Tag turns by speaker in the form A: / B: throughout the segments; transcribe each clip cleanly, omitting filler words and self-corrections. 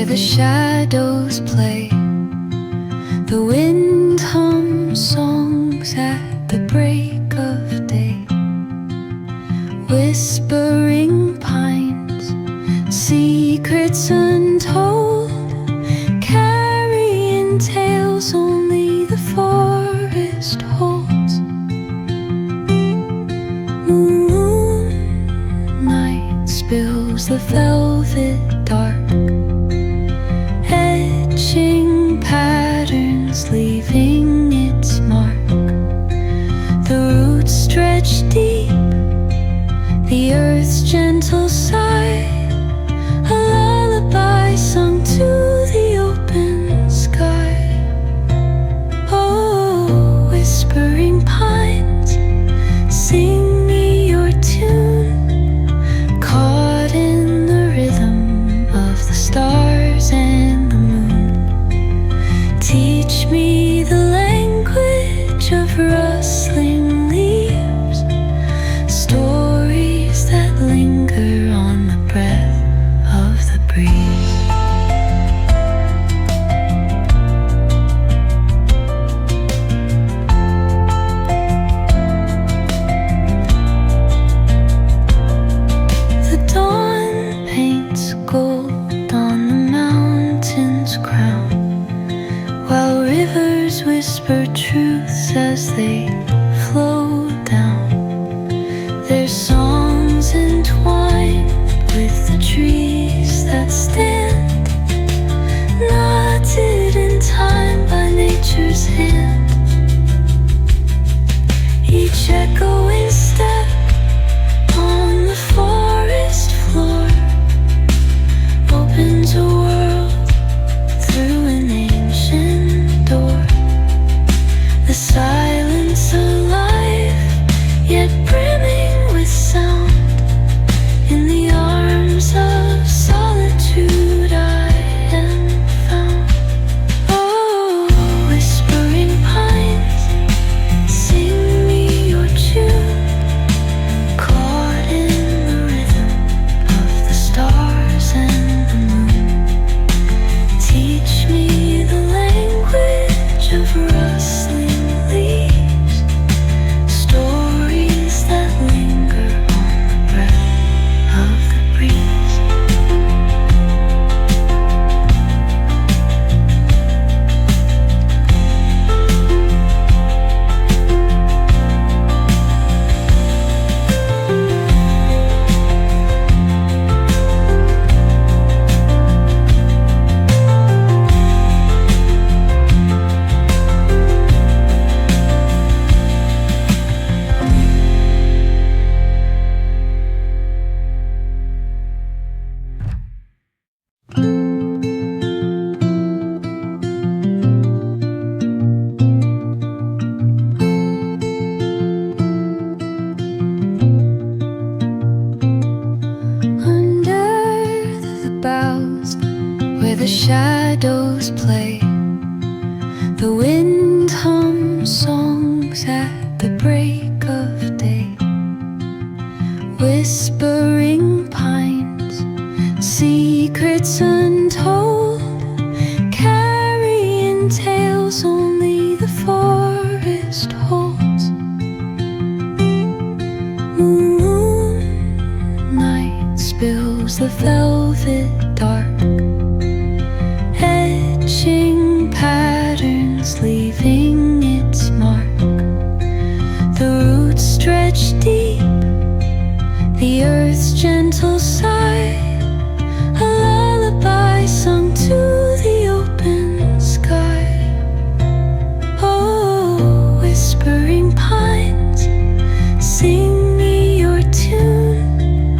A: where the shadows play. The wind hums songs at the break of day. Whispering pines, secrets untold, carrying tales only the forest holds. Moonlight spills the velvet dark, etching patterns, leaving its mark. The roots stretch deep, the earth's gentle sigh, a lullaby sung to the open sky. Oh, whispering pines, sing me your tune, caught in the rhythm of the stars and the moon. Teach me the language of rustling leaves, stories that linger on the breath of the breeze. The dawn paints gold on the mountain's crown, while rivers whisper truths as they flow down. Their songs entwined with the trees that stand, knotted in time by nature's hand. Each echoing step on the forest floor opens a world through an ancient door. The silence alive, yet brimming with sound. In the arms of solitude I am found. Oh, whispering pines, sing me your tune, caught in the rhythm of the stars and the moon. Teach me the language of rustling leaves, stories that linger on the breath of the breeze. Under the boughs, where the shadows play, the wind hums songs at the break of day. Whispering pines, secrets untold, carrying tales only the forest holds. Moonlight spills the velvet dark, etching patterns, leaving its mark. The roots stretch deep, the earth's gentle sigh, a lullaby sung to the open sky. Oh, whispering pines, sing me your tune,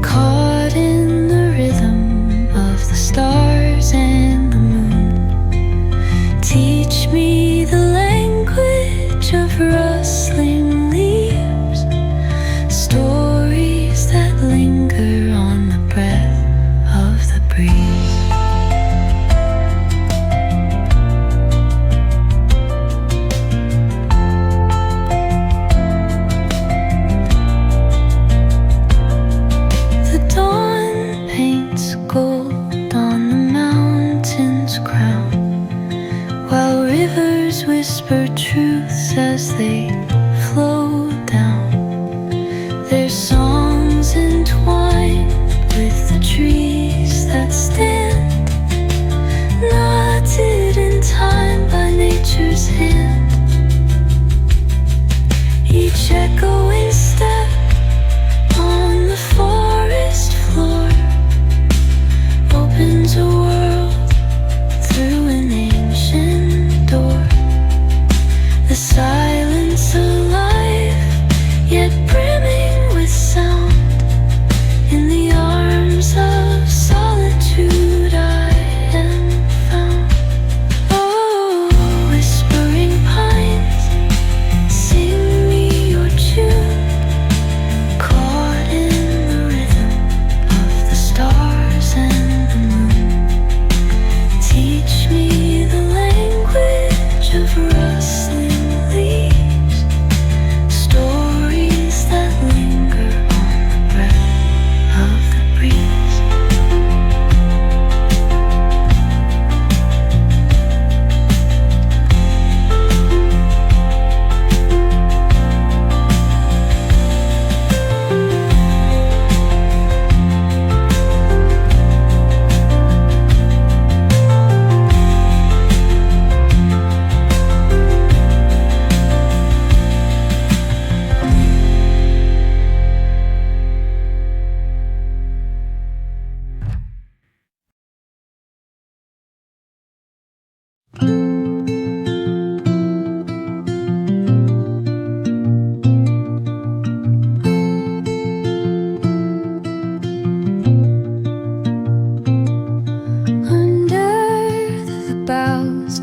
A: caught in the rhythm of the stars and the moon. Teach me the language of rustling leaves, stories that linger on the breath of the breeze. The dawn paints gold on the mountain. whisper truths as they flow down. Their songs entwined with the trees that stand, knotted in time by nature's hand. Each echoing step on the forest floor opens a world through an ancient door. The silence alive, yet brimming with sound. In the arms of solitude I am found. Oh, whispering pines, sing me your tune, caught in the rhythm of the stars and the moon. Teach me the language of rustling leaves, stories that linger on the breath of the breeze. Under the boughs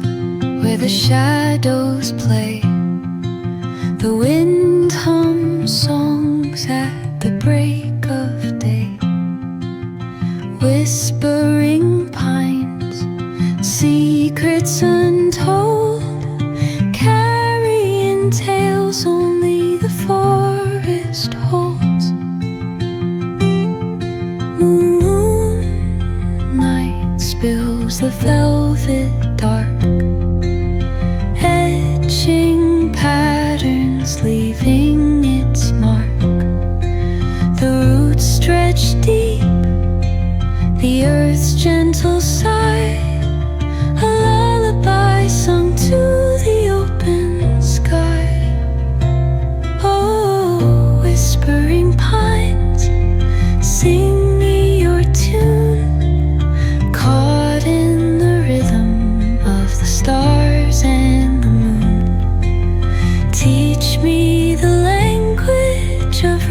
A: where the shadows play, the wind hums songs at the break of day. Whispering pines, secrets untold, carrying tales only the forest holds. Moonlight spills the velvet dark, etching patterns, leaving its mark. The roots stretch deep, the earth's gentle sigh, a lullaby sung to the open sky. Oh, whispering pines, sing me your tune, caught in the rhythm of the stars and the moon. Teach me the language of